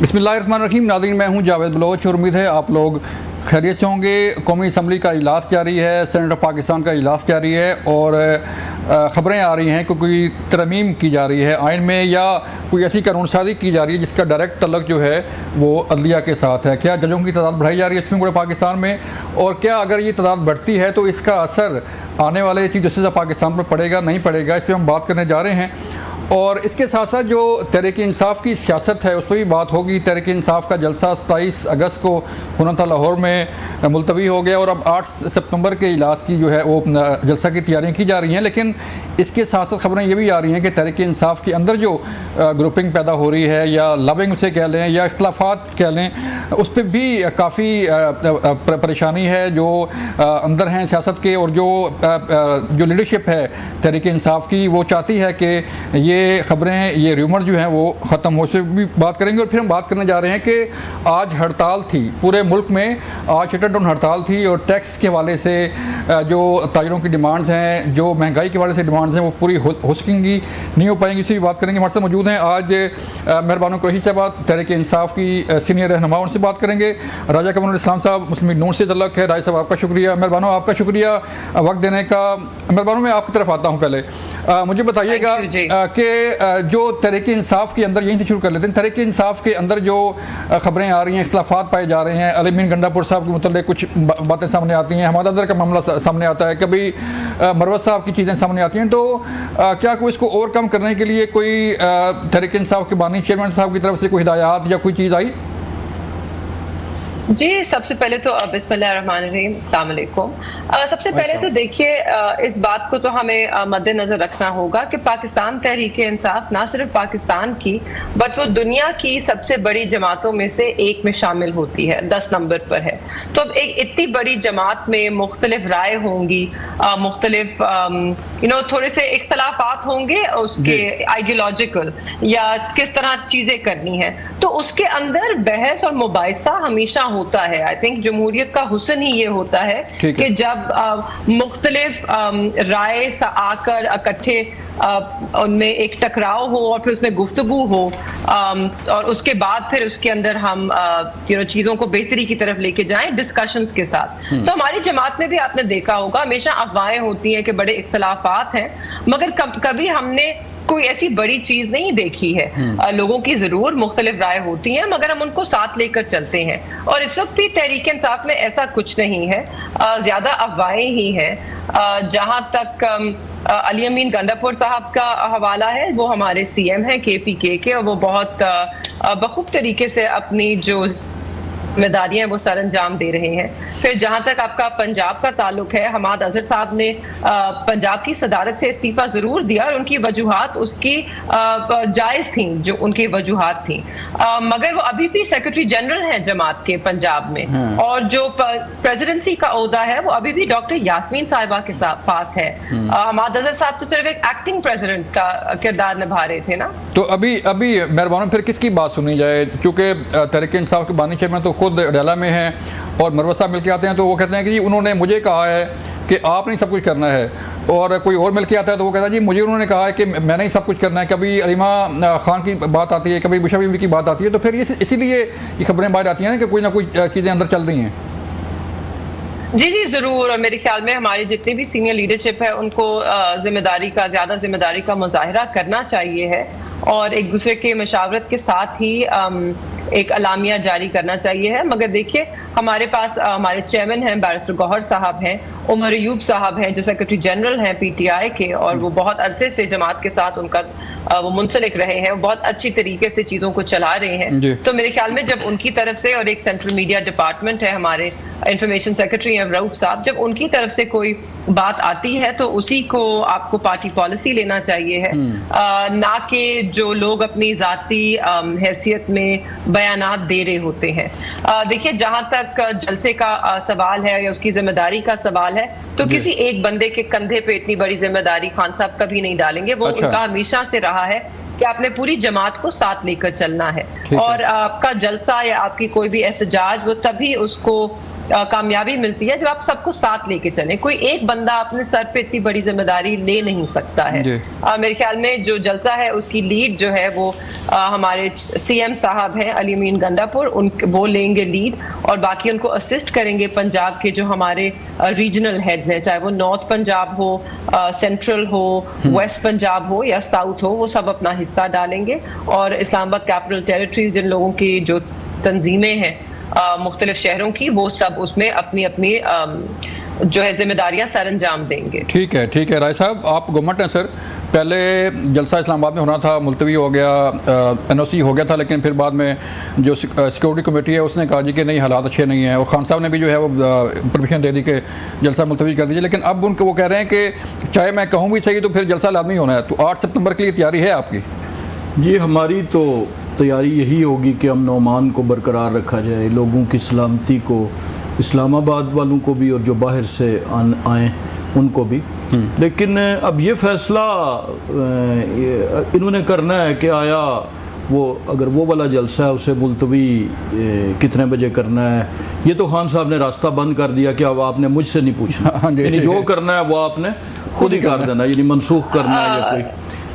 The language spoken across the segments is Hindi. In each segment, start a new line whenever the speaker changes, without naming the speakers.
बिस्मिल्लाहिर्रहमानिर्रहीम। नाज़रीन, मैं हूं जावेद बलोच और उम्मीद है आप लोग खैरियत से होंगे। कौमी असम्बली का इजलास जारी है, सेनेट ऑफ पाकिस्तान का इजलास जारी है और ख़बरें आ रही हैं कि कोई तरमीम की जा रही है आइन में या कोई ऐसी कानून साजी की जा रही है जिसका डायरेक्ट तल्लुक़ जो है वो अदलिया के साथ है। क्या जजों की तादाद बढ़ाई जा रही है सुप्रीम कोर्ट पाकिस्तान में, और क्या अगर ये तादाद बढ़ती है तो इसका असर आने वाले चीफ जस्टिस ऑफ पाकिस्तान पर पड़ेगा नहीं पड़ेगा, इस पर हम बात करने जा रहे हैं। और इसके साथ साथ जो तहरीक इंसाफ की सियासत है उस पर भी बात होगी। तहरीक इंसाफ का जलसा 27 अगस्त को हुनता लाहौर में मुलतवी हो गया और अब 8 सितंबर के इजलास की जो है वो जलसा की तैयारियां की जा रही हैं। लेकिन इसके साथ साथ खबरें ये भी आ रही हैं कि तहरीक इंसाफ के अंदर जो ग्रुपिंग पैदा हो रही है या लबिंग उसे कह लें या इख्तलाफात कह लें, उस पर भी काफ़ी परेशानी है जो अंदर हैं सियासत के। और जो लीडरशिप है तहरीक इंसाफ की वो चाहती है कि ये खबरें, ये र्यूमर जो हैं वो ख़त्म हो, से भी बात करेंगे। और फिर हम बात करने जा रहे हैं कि आज हड़ताल थी पूरे मुल्क में, आज शटर डाउन हड़ताल थी और टैक्स के हवाले से जो ताजरों की डिमांड्स हैं, जो महंगाई के हवाले से डिमांड्स हैं वो पूरी हो सकेंगी नहीं हो पाएंगी, इसी भी बात करेंगे। हमारे साथ मौजूद हैं आज मेहरबानो कुरैशी साहब, तहरीक इंसाफ की सीनियर रहनुमा, उनसे बात करेंगे। राजा कमरुल इस्लाम साहब मुस्लिम लीग नून से तल्लुक़ है। राजा साहब आपका शुक्रिया। मेहरबानो आपका शुक्रिया वक्त देने का। मेहरबानो मैं आपकी तरफ आता हूँ। पहले मुझे बताइएगा कि जो तहरीक इंसाफ के अंदर, यहीं से शुरू कर लेते हैं, तहरीक इंसाफ के अंदर जो खबरें आ रही हैं, इख्तलाफात पाए जा रहे हैं, अली मीन गंडापुर साहब के मुतल्लिक़ कुछ बातें सामने आती हैं, हमाद अदर का मामला सामने आता है, कभी मरवत साहब की चीज़ें सामने आती हैं। तो क्या कोई इसको ओवरकम करने के लिए कोई तहरीक इंसाफ के बानी चेयरमैन साहब की तरफ से कोई हिदायत या कोई चीज़ आई?
जी, सबसे पहले तो बिस्मिल्लाहिर्रहमानिर्रहीम, अस्सलाम वालेकुम। सबसे पहले तो देखिए, इस बात को तो हमें मद्देनजर रखना होगा कि पाकिस्तान तहरीक इंसाफ ना सिर्फ पाकिस्तान की बट वो दुनिया की सबसे बड़ी जमातों में से एक में शामिल होती है, 10 नंबर पर है। तो अब एक इतनी बड़ी जमात में मुख्तलिफ राय होंगी, मुख्तलिफ थोड़े से इख्तलाफात होंगे उसके आइडियोलॉजिकल या किस तरह चीजें करनी है, तो उसके अंदर बहस और मुबाहिसा हमेशा होता है। आई थिंक जमहूरियत का हुस्न ही ये होता है कि जब मुख्तलिफ राय आकर इकट्ठे उनमें एक टकराव हो और फिर उसमें गुफ्तगू हो और उसके बाद फिर उसके अंदर हम चीज़ों को बेहतरी की तरफ लेके जाएं डिस्कशंस के साथ। तो हमारी जमात में भी आपने देखा होगा हमेशा अफवाहें होती हैं कि बड़े इख्तलाफात हैं, मगर कभी हमने कोई ऐसी बड़ी चीज़ नहीं देखी है। लोगों की ज़रूर मुख्तलिफ राय होती हैं मगर हम उनको साथ लेकर चलते हैं, और इस वक्त भी तहरीक इंसाफ में ऐसा कुछ नहीं है, ज़्यादा अफवाहें ही हैं। जहां तक अली अमीन गंडापुर साहब का हवाला है, वो हमारे सीएम हैं KPK के, और वो बहुत बखूब तरीके से अपनी जो जिम्मेदारियां वो सर अंजाम दे रहे हैं। फिर जहां तक आपका पंजाब का ताल्लुक है, हमाद अजहर साहब ने पंजाब की सदारत से इस्तीफा जरूर दिया और उनकी वजूहात उसकी जायज थी, जो उनकी वजूहात थी, मगर वो अभी भी सेक्रेटरी जनरल हैं जमात के पंजाब में, और जो प्रेसिडेंसी का ओहदा है वो अभी भी डॉक्टर यास्मीन साहिबा के पास है। हमाद अजहर साहब तो सिर्फ एक एक्टिंग प्रेसिडेंट का किरदार निभा रहे थे ना।
तो अभी मेहरबान फिर किसकी बात सुनी जाए, क्योंकि तहरीक इंसाफ के बानी चेयरमैन तो खुद अडाला में हैं और मरवत साहब मिलके आते हैं तो वो कहते हैं कि जी उन्होंने मुझे कहा है कि आप नहीं सब कुछ करना है, और कोई और मिलके आता है तो वो कहता है जी मुझे उन्होंने कहा है कि मैंने ही सब कुछ करना है। कभी अलीमा खान की बात आती है, कभी बुशा बीबी की बात आती है, तो फिर इसीलिए ये खबरें बाहर आती हैं ना कि कोई ना कोई चीज़ें अंदर चल रही हैं।
जी ज़रूर, और मेरे ख्याल में हमारी जितनी भी सीनियर लीडरशिप है उनको ज़्यादा जिम्मेदारी का मुजाहरा करना चाहिए है, और एक दूसरे के मशावरत के साथ ही एक अलामिया जारी करना चाहिए है। मगर देखिए, हमारे पास हमारे चेयरमैन हैं बैरिस्टर गौहर साहब हैं, उमर अयूब साहब हैं जो सेक्रेटरी जनरल हैं PTI के, और वो बहुत अरसे से जमात के साथ उनका वो मुंसलिक रहे हैं, वो बहुत अच्छी तरीके से चीज़ों को चला रहे हैं। तो मेरे ख्याल में जब उनकी तरफ से, और एक सेंट्रल मीडिया डिपार्टमेंट है, हमारे इंफॉर्मेशन सेक्रेटरी हैं रऊफ साहब, जब उनकी तरफ से कोई बात आती है तो उसी को आपको पार्टी पॉलिसी लेना चाहिए है, ना कि जो लोग अपनी ज़ाती हैसियत में बयानात दे रहे होते हैं। देखिए, जहां तक जलसे का सवाल है या उसकी जिम्मेदारी का सवाल है, तो किसी एक बंदे के कंधे पे इतनी बड़ी जिम्मेदारी खान साहब कभी नहीं डालेंगे। वो उनका हमेशा से रहा है कि आपने पूरी जमात को साथ लेकर चलना है और आपका जलसा या आपकी कोई भी एहतजाज वो तभी उसको कामयाबी मिलती है जब आप सबको साथ लेके चलें। कोई एक बंदा अपने सर पे इतनी बड़ी जिम्मेदारी ले नहीं सकता है। मेरे ख्याल में जो जलसा है उसकी लीड जो है वो हमारे सीएम साहब हैं अली अमीन गंडापुर, वो लेंगे लीड और बाकी उनको असिस्ट करेंगे पंजाब के जो हमारे रीजनल हेड्स हैं, चाहे वो नॉर्थ पंजाब हो, सेंट्रल हो, वेस्ट पंजाब हो या साउथ हो, वो सब अपना हिस्सा डालेंगे और इस्लामाबाद कैपिटल टेरिटरी जिन लोगों की जो तंजीमें हैं मुख्तलिफ शहरों की, वो सब उसमें अपनी अपनी जो है जिम्मेदारियां सर अंजाम देंगे।
ठीक है राय साहब, आप गवर्नमेंट हैं सर, पहले जलसा इस्लामाबाद में होना था, मुलतवी हो गया, एनओसी हो गया था, लेकिन फिर बाद में जो सिक्योरिटी कमेटी है उसने कहा जी कि नहीं हालात अच्छे नहीं हैं और खान साहब ने भी जो है वो परमिशन दे दी कि जलसा मुलतवी कर दीजिए। लेकिन अब उनको वो कह रहे हैं कि चाहे मैं कहूँ भी सही तो फिर जलसा लाजमी होना है। तो 8 सितंबर के लिए तैयारी है आपकी?
जी हमारी तो तैयारी यही होगी कि अमन अमान को बरकरार रखा जाए, लोगों की सलामती को, इस्लामाबाद वालों को भी और जो बाहर से आए उनको भी। लेकिन अब ये फैसला इन्होंने करना है कि आया वो अगर वो वाला जलसा है उसे मुलतवी कितने बजे करना है, ये तो खान साहब ने रास्ता बंद कर दिया कि अब आपने मुझसे नहीं पूछना, यानी जो करना है वो आपने खुद ही कर देना, यानी मनसूख करना है या कोई।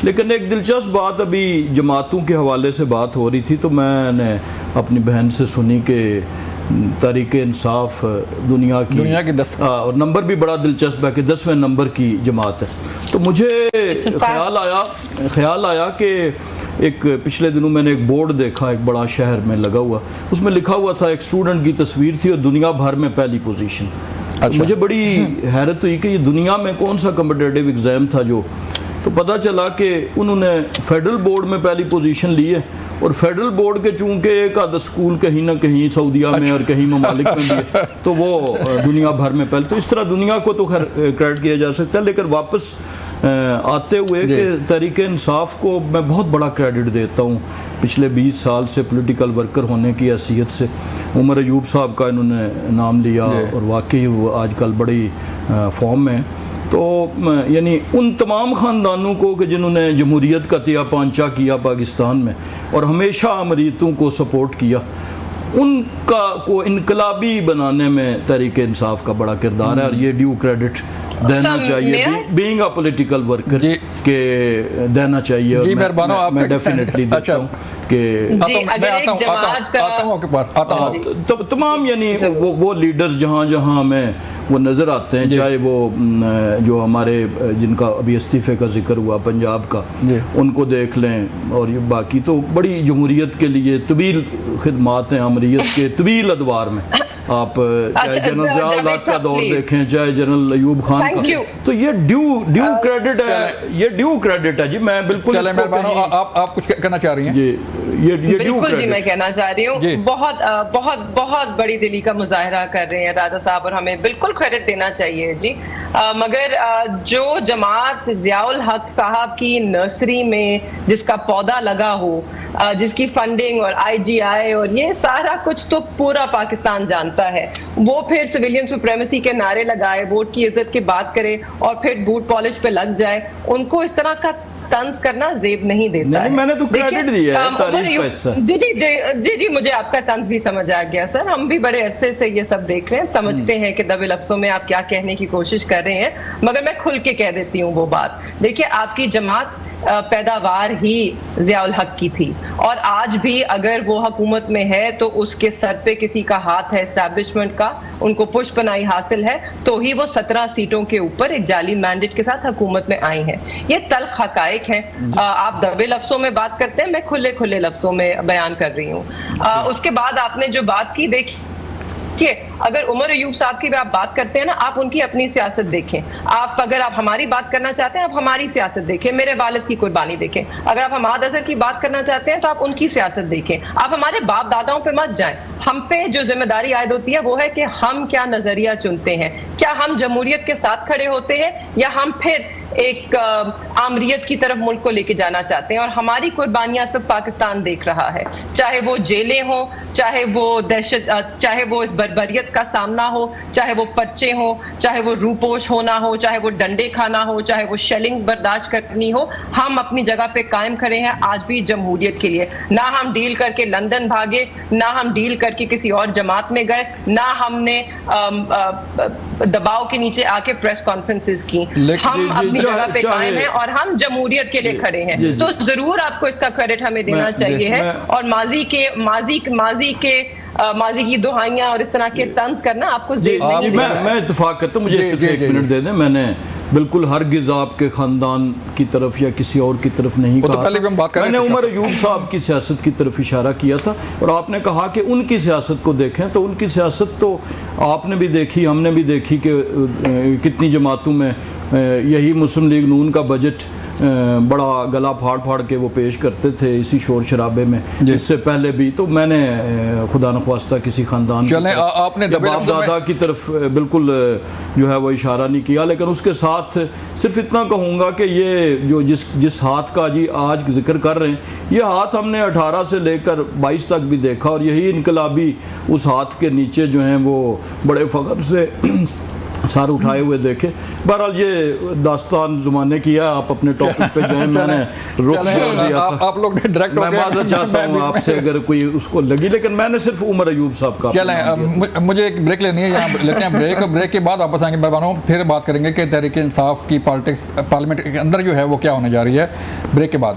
लेकिन एक दिलचस्प बात अभी जमातों के हवाले से बात हो रही थी तो मैंने अपनी बहन से सुनी कि तहरीक इंसाफ दुनिया की और नंबर भी बड़ा दिलचस्प है कि 10वें नंबर की जमात है। तो मुझे ख्याल आया कि एक पिछले दिनों मैंने एक बोर्ड देखा एक बड़ा शहर में लगा हुआ, उसमें लिखा हुआ था, एक स्टूडेंट की तस्वीर थी और दुनिया भर में पहली पोजीशन। तो मुझे बड़ी हैरत हुई कि ये दुनिया में कौन सा कम्पिटिटिव एग्ज़ाम था जो, तो पता चला कि उन्होंने फेडरल बोर्ड में पहली पोजीशन ली है और फेडरल बोर्ड के चूंकि एक आधा स्कूल कहीं ना कहीं सऊदीया में और कहीं ममालिक में भी है तो वो दुनिया भर में पहले, तो इस तरह दुनिया को तो खैर क्रेडिट किया जा सकता है। लेकिन वापस आते हुए कि तहरीक इंसाफ को मैं बहुत बड़ा क्रेडिट देता हूँ पिछले 20 साल से पॉलिटिकल वर्कर होने की हैसियत से। उमर अयूब साहब का इन्होंने नाम लिया और वाकई वो आजकल बड़ी फॉर्म में, तो यानी उन तमाम ख़ानदानों को कि जिन्होंने जमहूरियत का तिया पांचा किया पाकिस्तान में और हमेशा अमरीतों को सपोर्ट किया, उनका को इनकलाबी बनाने में तहरीक इंसाफ का बड़ा किरदार है और ये ड्यू क्रेडिट देना चाहिए, बीइंग अ पॉलिटिकल वर्कर के देना चाहिए। और मैं डेफिनेटली देता हूँ कि तमाम यानी वो लीडर्स जहाँ जहाँ हमें वो नज़र आते हैं, चाहे वो जो हमारे जिनका अभी इस्तीफ़े का जिक्र हुआ पंजाब का, उनको देख लें और ये बाकी तो बड़ी जमहूरियत के लिए तवील खिदमात हैं अमरीत के तवील अदवार में। आप चाहे जनरल ज़िया-उल-हक का दौर देखें, चाहे जनरल अयूब खान का, तो ये ड्यू क्रेडिट है, ये ड्यू क्रेडिट है जी। मैं बिल्कुल
आप कुछ कहना चाह रही हैं?
ये बिल्कुल जी मैं कहना चाह रही हूँ, बहुत बहुत बहुत बड़ी दिली का मुजाहरा कर रहे हैं राजा साहब और हमें बिल्कुल क्रेडिट देना चाहिए जी। मगर जो जमात ज़िया-उल-हक साहब की नर्सरी में जिसका पौधा लगा हो, जिसकी फंडिंग और IGI और ये सारा कुछ तो पूरा पाकिस्तान जानता है, वो फिर सिविलियन सुप्रीमेसी के नारे लगाए, वोट की इज्जत की बात करे और फिर बूट पॉलिश पे लग जाए, उनको इस तरह का तंज करना जेब नहीं देता है।
मैंने तो क्रेडिट दिया है, तारीफ का हिस्सा।
जी मुझे आपका तंज भी समझ आ गया सर, हम भी बड़े अरसे से ये सब देख रहे हैं, समझते हैं कि दबे लफ्जों में आप क्या कहने की कोशिश कर रहे हैं, मगर मैं खुल के कह देती हूँ वो बात। देखिए आपकी जमात पैदावार ही ज़िया-उल-हक की थी और आज भी अगर वो हुकूमत में है तो उसके सर पे किसी का हाथ है एस्टैब्लिशमेंट का, उनको पुष्पनाई हासिल है, तो ही वो 17 सीटों के ऊपर एक जाली मैंडेट के साथ हुकूमत में आई हैं। ये तल्ख हकायक हैं। आप दबे लफ्जों में बात करते हैं, मैं खुले खुले लफ्जों में बयान कर रही हूँ। उसके बाद आपने जो बात की, देखिए कि अगर उमर अयूब साहब की भी आप बात करते हैं ना, आप उनकी अपनी सियासत देखें। अगर आप हमारी बात करना चाहते हैं, आप हमारी सियासत देखें, मेरे वालिद की कुर्बानी देखें। अगर आप हमाद अजहर की बात करना चाहते हैं तो आप उनकी सियासत देखें। आप हमारे बाप दादाओं पे मत जाएं। हम पे जो जिम्मेदारी आयद होती है वो है कि हम क्या नजरिया चुनते हैं, क्या हम जमहूरियत के साथ खड़े होते हैं या हम फिर एक आमरीत की तरफ मुल्क को लेके जाना चाहते हैं। और हमारी कुर्बानियां सब पाकिस्तान देख रहा है, चाहे वो जेलें हों, चाहे वो दहशत, चाहे वो इस बर्बरियत शख्सियत का सामना हो, चाहे वो पर्चे हो, चाहे वो रूपोश होना हो, चाहे वो डंडे खाना हो, चाहे वो शेलिंग बर्दाश्त करनी हो, हम अपनी जगह पे कायम खड़े हैं आज भी जमहूरियत के लिए। ना हम डील करके लंदन भागे, ना हम डील करके किसी और जमात में गए, ना हमने दबाव के नीचे आके प्रेस कॉन्फ्रेंसेस की। हम अपनी जगह पे कायम हैं और हम जमहूरियत के लिए खड़े हैं। तो जरूर आपको इसका क्रेडिट हमें देना चाहिए है। और माजी की दुहाइयां और इस तरह के तंज करना आपको
मैं इत्तेफाक करता हूँ। मुझे सिर्फ 1 मिनट दे दें। मैंने बिल्कुल हरगिज़ आपके ख़ानदान की तरफ या किसी और की तरफ नहीं कहा। मैंने उमर अयूब साहब की सियासत की तरफ इशारा किया था और आपने कहा कि उनकी सियासत को देखें, तो उनकी सियासत तो आपने भी देखी, हमने भी देखी कि कितनी जमातों में यही मुस्लिम लीग नून का बजट बड़ा गला फाड़ फाड़ के वो पेश करते थे इसी शोर शराबे में। इससे पहले भी तो मैंने खुदा नख्वास्ता किसी ख़ानदान
आपने
बाप दादा की तरफ बिल्कुल जो है वो इशारा नहीं किया, लेकिन उसके साथ सिर्फ इतना कहूँगा कि ये जो जिस हाथ का जी आज जिक्र कर रहे हैं, ये हाथ हमने 18 से लेकर 22 तक भी देखा और यही इनकलाबी उस हाथ के नीचे जो हैं वो बड़े फ़ख्र से सार उठाए हुए देखे। बहरहाल ये दास्तान ज़माने की है। आप अपने टॉपिक पे जो है मैंने रुख दिया था।
आप लोग डायरेक्ट
मैं माफ़ी चाहता हूँ आपसे अगर कोई उसको लगी, लेकिन मैंने सिर्फ उमर अयूब साहब का।
चलें, मुझे एक ब्रेक लेनी है, यहाँ लेते हैं ब्रेक के बाद वापस आएंगे मेहरबानों, फिर बात करेंगे कि तहरीक इंसाफ की पॉलिटिक्स पार्लियामेंट के अंदर जो है वो क्या होने जा रही है। ब्रेक के बाद।